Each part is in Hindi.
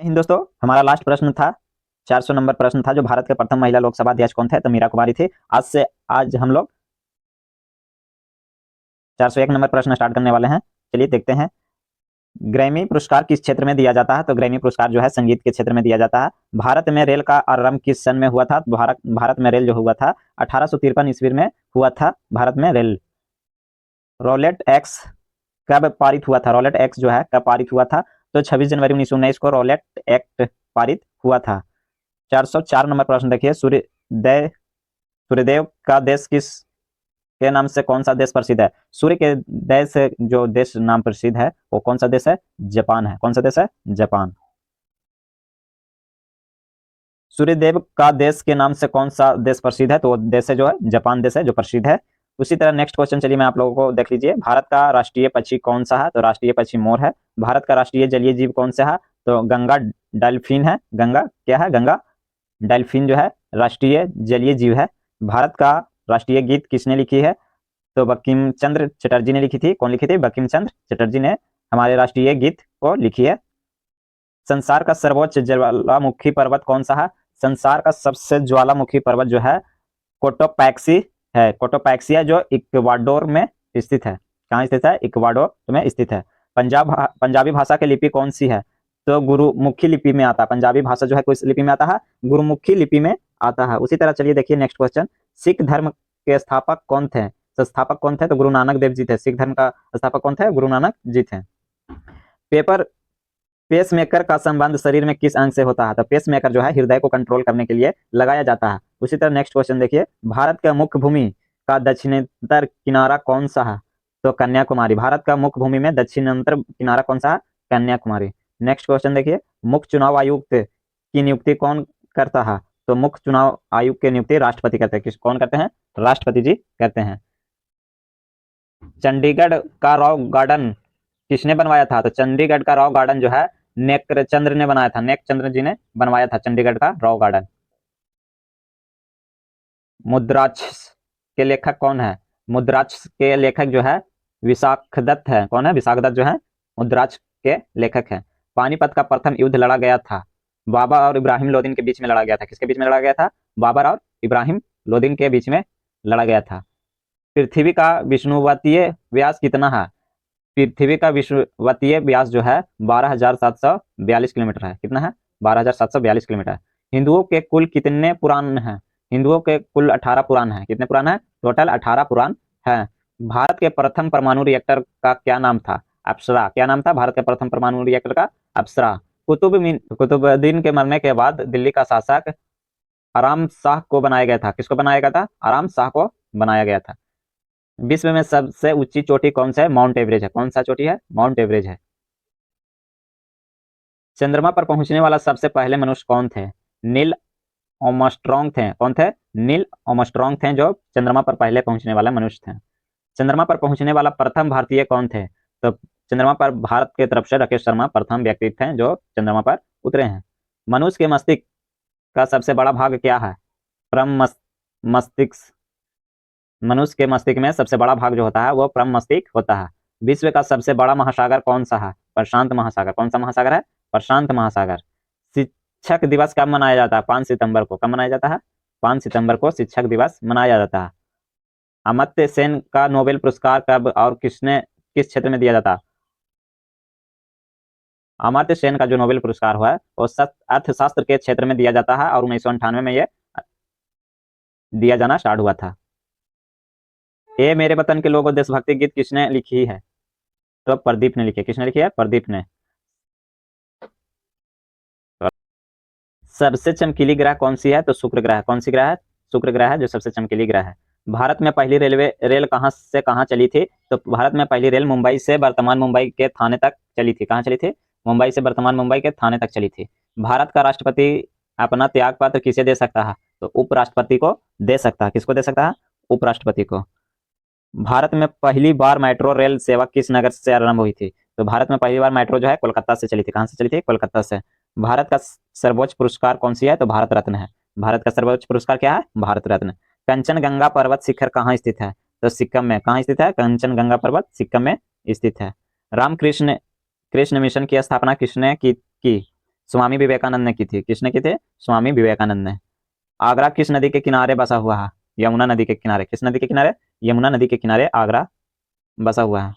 हिंद दोस्तों, हमारा लास्ट प्रश्न था 400 नंबर प्रश्न था, जो भारत के प्रथम महिला लोकसभा अध्यक्ष कौन थे? तो मीरा कुमारी थे। आज हम लोग 401 नंबर प्रश्न स्टार्ट करने वाले हैं। चलिए देखते हैं। ग्रैमी पुरस्कार किस क्षेत्र में दिया जाता है? तो ग्रैमी पुरस्कार जो है संगीत के क्षेत्र में दिया जाता है। भारत में रेल का आरंभ किस सन में हुआ था? भारत में रेल जो हुआ था 1853 ईस्वी में हुआ था। भारत में रेल। रोलेट एक्स कब पारित हुआ था? रोलेट एक्ट जो है कब पारित हुआ था? तो 26 जनवरी 1919 को रोलेट एक्ट पारित हुआ था। 404 नंबर प्रश्न देखिए। सूर्यदेव का देश किस के नाम से कौन सा देश प्रसिद्ध है? सूर्य के देश से जो देश नाम प्रसिद्ध है वो कौन सा देश है? जापान है। कौन सा देश है? जापान। सूर्यदेव का देश के नाम से कौन सा देश प्रसिद्ध है? तो वो देश है जो है जापान देश है जो प्रसिद्ध है। उसी तरह नेक्स्ट क्वेश्चन चलिए मैं आप लोगों को देख लीजिए। भारत का राष्ट्रीय पक्षी कौन सा है? तो राष्ट्रीय पक्षी मोर है। भारत का राष्ट्रीय जलीय जीव कौन सा है? तो गंगा डॉल्फिन है। गंगा क्या है? गंगा डॉल्फिन जो है राष्ट्रीय जलीय जीव है। भारत का राष्ट्रीय गीत किसने लिखी है? तो बंकिम चंद्र चटर्जी ने लिखी थी। कौन लिखी थी? बंकिम चंद्र चटर्जी ने हमारे राष्ट्रीय गीत को लिखी है। संसार का सर्वोच्च ज्वालामुखी पर्वत कौन सा है? संसार का सबसे ज्वालामुखी पर्वत जो है कोटोपैक्सी है। कोटोपैक्सी है जो इक्वाडोर में स्थित है। कहाँ स्थित है? इक्वाडोर में स्थित है। पंजाबी भाषा की लिपि कौन सी है? तो गुरुमुखी लिपि में आता है। पंजाबी भाषा जो है किस लिपि में आता है? गुरुमुखी लिपि में आता है। उसी तरह चलिए देखिए नेक्स्ट क्वेश्चन। सिख धर्म के स्थापक कौन थे? संस्थापक कौन थे? तो गुरु नानक देव जी थे। सिख धर्म का स्थापक कौन थे? गुरु नानक जी थे। पेपर पेसमेकर का संबंध शरीर में किस अंग से होता है? तो पेसमेकर जो है हृदय को कंट्रोल करने के लिए लगाया जाता है। उसी तरह नेक्स्ट क्वेश्चन देखिए। भारत का मुख्य भूमि का दक्षिणांतर किनारा कौन सा है? तो कन्याकुमारी। भारत का मुख्य भूमि में दक्षिणांतर किनारा कौन सा है? कन्याकुमारी। नेक्स्ट क्वेश्चन देखिए। मुख्य चुनाव आयुक्त की नियुक्ति कौन करता है? तो मुख्य चुनाव आयुक्त की नियुक्ति राष्ट्रपति करते हैं। कौन करते हैं? राष्ट्रपति जी करते हैं। चंडीगढ़ का रॉक गार्डन किसने बनवाया था? तो चंडीगढ़ का रॉक गार्डन जो है नेकचंद्र ने बनाया था। नेकचंद्र जी ने बनवाया था चंडीगढ़ का रॉक गार्डन। मुद्राक्षस के लेखक कौन है? मुद्राक्षस के लेखक जो है विशाखदत्त है। कौन है? विशाखदत्त जो है मुद्राक्षस के लेखक है। पानीपत का प्रथम युद्ध लड़ा गया था बाबर और इब्राहिम लोदी के बीच में लड़ा गया था। किसके बीच में लड़ा गया था? बाबर और इब्राहिम लोदी के बीच में लड़ा गया था। पृथ्वी का विष्णुवतीय व्यास कितना है? पृथ्वी का विषुवतीय व्यास जो है 12,742 किलोमीटर है। कितना है? 12,742 किलोमीटर। हिंदुओं के कुल कितने पुराण हैं? हिंदुओं के कुल 18 पुराण हैं। कितने पुराण हैं? टोटल 18 पुराण हैं। भारत के प्रथम परमाणु रिएक्टर का क्या नाम था? अप्सरा। क्या नाम था भारत के प्रथम परमाणु रिएक्टर का? अप्सरा। कुतुबुद्दीन के मरने के बाद दिल्ली का शासक आराम शाह को बनाया गया था। किसको बनाया गया था? आराम शाह को बनाया गया था। विश्व में सबसे ऊंची चोटी कौन सा है? माउंट एवरेज है। कौन सा चोटी है? माउंट एवरेज है। चंद्रमा पर पहुंचने वाला सबसे पहले मनुष्य कौन थे? नील आर्मस्ट्रांग थे। कौन थे? नील आर्मस्ट्रांग थे जो चंद्रमा पर पहले पहुंचने वाले मनुष्य थे। चंद्रमा पर पहुंचने वाला प्रथम भारतीय कौन थे? तो चंद्रमा पर भारत की तरफ से राकेश शर्मा प्रथम व्यक्ति थे जो चंद्रमा पर उतरे हैं। मनुष्य के मस्तिष्क का सबसे बड़ा भाग क्या है? परम मस्तिष्क। मनुष्य के मस्तिष्क में सबसे बड़ा भाग जो होता है वो परम मस्तिष्क होता है। विश्व का सबसे बड़ा महासागर कौन सा है? प्रशांत महासागर। कौन सा महासागर है? प्रशांत महासागर। शिक्षक दिवस कब मनाया जाता है? 5 सितंबर को। कब मनाया जाता है? 5 सितंबर को शिक्षक दिवस मनाया जाता है। अमर्त्य सेन का नोबेल पुरस्कार कब और किस क्षेत्र में दिया जाता है? अमर्त्य सेन का जो नोबेल पुरस्कार हुआ है वो अर्थशास्त्र के क्षेत्र में दिया जाता है और 1998 में ये दिया जाना स्टार्ट हुआ था। ये मेरे वतन के लोगों देशभक्ति गीत किसने लिखी है? तो प्रदीप ने लिखी है। किसने लिखी है? प्रदीप ने। सबसे चमकीली ग्रह कौन सी है? तो शुक्र ग्रह। कौन सी ग्रह है? शुक्र ग्रह है जो सबसे चमकीली ग्रह है। भारत में पहली रेल कहां से कहां चली थी? तो भारत में पहली रेल मुंबई से वर्तमान मुंबई के थाने तक चली थी। कहां चली थी? मुंबई से वर्तमान मुंबई के थाने तक चली थी। भारत का राष्ट्रपति अपना त्याग पत्र किसे दे सकता है? तो उपराष्ट्रपति को दे सकता है। किसको दे सकता है? उपराष्ट्रपति को। भारत में पहली बार मेट्रो रेल सेवा किस नगर से आरंभ हुई थी? तो भारत में पहली बार मेट्रो जो है कोलकाता से चली थी। कहां से चली थी? कोलकाता से। भारत का सर्वोच्च पुरस्कार कौन सी है? तो भारत रत्न है। भारत का सर्वोच्च पुरस्कार क्या है? भारत रत्न। कंचनगंगा पर्वत शिखर कहाँ स्थित है? तो सिक्किम में। कहाँ स्थित है? कंचनगंगा पर्वत सिक्किम में स्थित है। रामकृष्ण कृष्ण मिशन की स्थापना किसने की? स्वामी विवेकानंद ने की थी। किसने की थी? स्वामी विवेकानंद ने। आगरा किस नदी के किनारे बसा हुआ है? यमुना नदी के किनारे। किस नदी के किनारे? यमुना नदी के किनारे आगरा बसा हुआ है।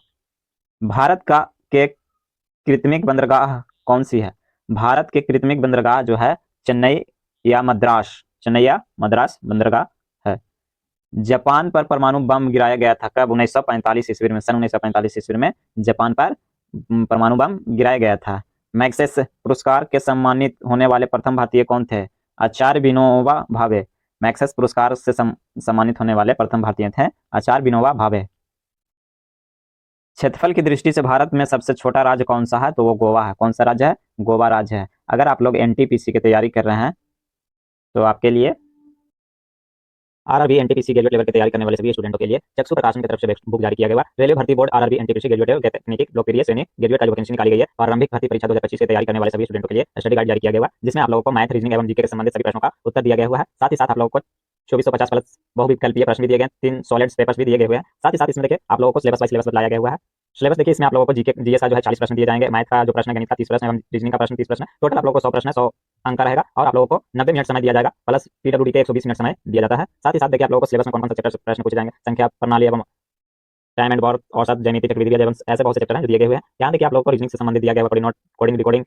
भारत का के कृत्रिम बंदरगाह कौन सी है? भारत के कृत्रिम बंदरगाह जो है चेन्नई या मद्रास बंदरगाह है। जापान पर परमाणु बम गिराया गया था कब? 1945 ईस्वी में। सन 1945 ईस्वी में जापान पर परमाणु बम गिराया गया था। मैग्सेस पुरस्कार के सम्मानित होने वाले प्रथम भारतीय कौन थे? आचार्य विनोबा भावे। मैग्सेस पुरस्कार से सम्मानित होने वाले प्रथम भारतीय थे आचार्य विनोबा भावे। क्षेत्रफल की दृष्टि से भारत में सबसे छोटा राज्य कौन सा है? तो वो गोवा है। कौन सा राज्य है? गोवा राज्य है। अगर आप लोग एनटीपीसी की तैयारी कर रहे हैं तो आपके लिए आरआरबी एनटीपीसी ग्रेजुएट लेवल की तैयारी करने वाले सभी स्टूडेंटों के लिए चक्षु प्रकाशन की तरफ से बुक जारी किया गया। रेलवे भर्ती बोर्ड आरआरबी एनटीपीसी ग्रेजुएट तकनीकी लोकप्रिय श्रेणी ग्रेजुएट का जो वैकेंसी निकाली गई है। प्रारंभिक भर्ती परीक्षा 2025 की तैयारी करने वाले सभी स्टूडेंटों के लिए स्टडी गाइड जारी किया गया, जिसमें आप लोगों को मैथ, रीजनिंग एवं जीके के संबंधित सभी प्रश्नों का उत्तर दिया गया हुआ है। साथ ही साथ आप लोगों को 2450 प्लस बहुविकल्पीय प्रश्न भी दिए गए, 3 सॉलिड्स पेपर्स भी दिए गए हुए हैं। साथ ही साथ इसमें देखिए आप लोगों को सिलेबस वाइज सिलेबस बताया गया हुआ है। सिलेबस देखिए इसमें आप लोगों को जीके जीएस का जो है 40 प्रश्न दिए जाएंगे, मैथ का जो प्रश्न गणित का 30 प्रश्न एवं रीजनिंग का प्रश्न 30 प्रश्न। टोटल आप लोगों को 100 प्रश्न 100 अंक का रहेगा और आप लोगों को 90 मिनट समय दिया जाएगा प्लस पीडब्ल्यूडी के 120 मिनट समय दिया जाता है। साथ ही साथ देखिए आप लोगों को सिलेबस में कौन-कौन से चैप्टर प्रश्न पूछे जाएंगे, संख्या प्रणाली एवं टाइम एंड वर्क और साथ ज्यामिति चक्रविधि एवं ऐसे बहुत से चैप्टर हैं जो दिए गए हुए हैं। यहाँ देखिए आप लोगों को रीजनिंग से संबंधित दिया गया हुआ, कोडिंग रिकॉर्डिंग,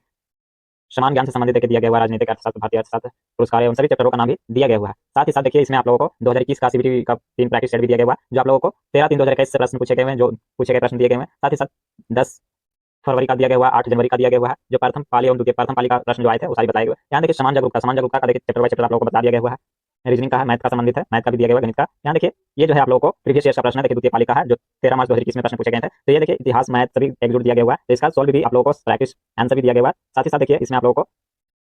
समान ज्ञान से संबंधित देखिए दिया गया हुआ, राजनीतिक अर्थशास्त्र, भारतीय अर्थशास्त्र, पुरस्कार एवं सभी चैप्टरों का नाम भी दिया गया हुआ है। साथ ही साथ देखिए इसमें आप लोगों को 2021 का सीबीटी का 3 प्रैक्टिस सेट भी दिया गया हुआ है, जो आप लोगों को 13/3/2021 से प्रश्न पूछे गए हैं, जो पूछे गए प्रश्न दिए गए हैं। साथ ही साथ 10 फरवरी का दिया गया हुआ, 8 जनवरी का दिया गया हुआ है, जो प्रथम पाली एवं द्वितीय प्रथम पाली का प्रश्न जो आए थे वो सारे बताए गए। यहाँ देखिए समान जागरूकता का देखिए चैप्टर बाय चैप्टर आप लोगों को बता दिया गया हुआ है। रीजनिंग का है, मैथ का संबंधित है, मैथ का भी दिया गया हुआ, गणित का। यहाँ देखिए ये जो है आप लोगों को प्रीवियस ईयर का प्रश्न है, देखिए द्वितीय पाली का है, जो 13 मार्च 2021 में प्रश्न पूछे गए थे। तो ये देखिए इतिहास, मैथ सभी एकजुट दिया गया हुआ है, तो इसका सॉल्व भी आप लोगों को प्रैक्टिस आंसर भी दिया गया हुआ है। साथ ही साथ देखिए इसमें आप लोगों को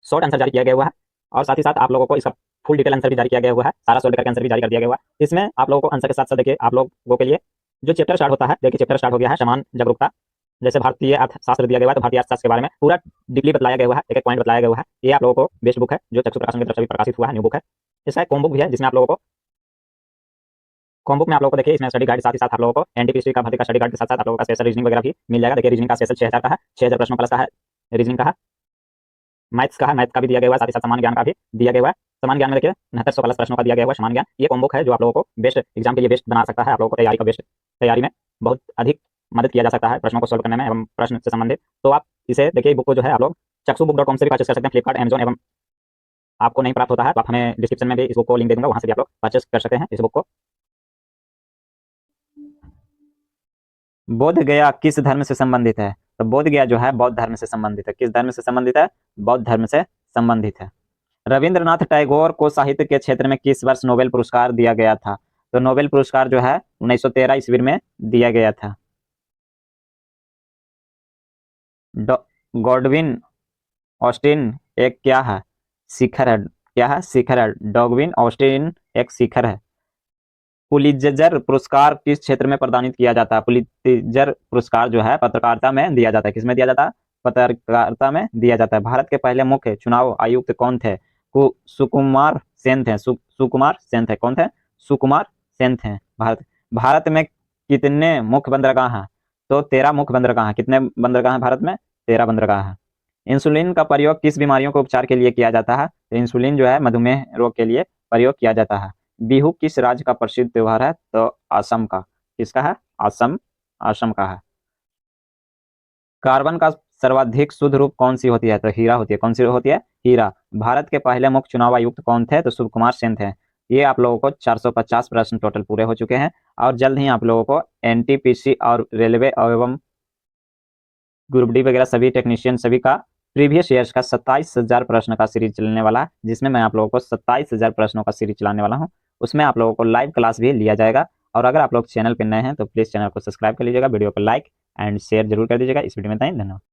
शॉर्ट आंसर जारी किया गया हुआ है और साथ ही साथ आप लोगों को इसका फुल डिटेल आंसर भी जारी किया गया हुआ है, सारा सॉल्व करके आंसर भी जारी कर दिया गया हुआ है। इसमें आप लोगों को आंसर के साथ साथ देखिए आप लोगों के लिए जो चैप्टर स्टार्ट होता है, देखिए चैप्टर स्टार्ट हो गया है समान जागरूकता। जैसे भारतीय अर्थशास्त्र दिया गया हुआ है, तो भारतीय अर्थशास्त्र के बारे में पूरा डीपली बताया गया हुआ है, एक एक पॉइंट बताया गया हुआ है। ये आप लोगों को बेस्ट बुक है, जो चक्षु प्रकाशन की तरफ से भी प्रकाशित हुआ है, न्यू बुक है। इसका एक कॉम्बो भी है, जिसमें आप लोगों को कॉम्बो में आप लोगों को देखिए इसमें स्टडी गाइड, साथ ही साथ आप लोगों को एनटीपीसी का भर्ती का स्टडी गाइड के साथ साथ आप लोगों का स्पेशल रीजनिंग वगैरह भी मिल जाएगा। देखिए रीजनिंग का स्पेशल 6000 का है, 6000 प्रश्नों प्लस का है रीजनिंग का है। मैथ्स का है, मैथ का भी दिया गया हुआ है, साथ ही साथ समान ज्ञान का भी दिया गया हुआ है। समान ज्ञान में देखिए 6900 प्लस प्रश्नों का दिया गया हुआ है समान ज्ञान। ये कॉम्बो है जो आप लोगों को बेस्ट एग्जाम के लिए बेस्ट बना सकता है, आप लोगों को तैयारी का बेस्ट तैयारी में बहुत अधिक मदद किया जा सकता है प्रश्नों को सोल्व करने में एवं प्रश्न से संबंधित। तो आप इसे देखिए बुक को जो है आप लोग चक्षुबुक.com से भी परचेस कर सकते हैं, फ्लिपकार्ट, अमेजॉन एवं आपको नहीं प्राप्त होता है तो आप हमें डिस्क्रिप्शन में भी इस बुक को लिंक दे दूंगा, वहां से भी आप लोग परचेस कर सकते हैं इस बुक को। बोध गया किस धर्म से संबंधित है? तो बोध गया जो है बौद्ध धर्म से संबंधित है। किस धर्म से संबंधित है? बौद्ध धर्म से संबंधित है। रविंद्रनाथ टैगोर को साहित्य के क्षेत्र में किस वर्ष नोबेल पुरस्कार दिया गया था? तो नोबेल पुरस्कार जो है 1913 ईस्वी में दिया गया था। गॉडविन ऑस्टिन एक क्या है? शिखर है। क्या है? शिखर है। डॉगविन ऑस्टिन एक शिखर है। पुलित्जर पुरस्कार किस क्षेत्र में प्रदानित किया जाता है? पुलित्जर पुरस्कार जो है पत्रकारिता में दिया जाता है। किसमें दिया जाता है? पत्रकारिता में दिया जाता है। भारत के पहले मुख्य चुनाव आयुक्त कौन थे? सुकुमार सेन थे। सुकुमार सेन थे। कौन थे? सुकुमार सेन थे। भारत में कितने मुख्य बंदरगाह हैं? तो 13 मुख्य बंदरगाह हैं। कितने बंदरगाह हैं भारत में? 13 बंदरगाह हैं। इंसुलिन का प्रयोग किस बीमारियों के उपचार के लिए किया जाता है? तो इंसुलिन जो है मधुमेह रोग के लिए प्रयोग किया जाता है। बिहू किस राज्य का प्रसिद्ध त्योहार है? तो असम का। किसका है? असम का है। कार्बन का सर्वाधिक शुद्ध रूप कौन सी होती है? तो हीरा होती है। कौन सी होती है? हीरा। भारत के पहले मुख्य चुनाव आयुक्त कौन थे? तो शुभ कुमार सेन थे। ये आप लोगों को 450 प्रश्न टोटल पूरे हो चुके हैं और जल्द ही आप लोगों को एनटीपीसी और रेलवे एवं ग्रुप डी वगैरह सभी टेक्नीशियन सभी का प्रीवियस ईयर्स का 27,000 प्रश्न का सीरीज चलने वाला है, जिसमें मैं आप लोगों को 27,000 प्रश्नों का सीरीज चलाने वाला हूं। उसमें आप लोगों को लाइव क्लास भी लिया जाएगा। और अगर आप लोग चैनल पर नए हैं तो प्लीज़ चैनल को सब्सक्राइब कर लीजिएगा, वीडियो को लाइक एंड शेयर जरूर कर दीजिएगा। इस वीडियो में धन्यवाद।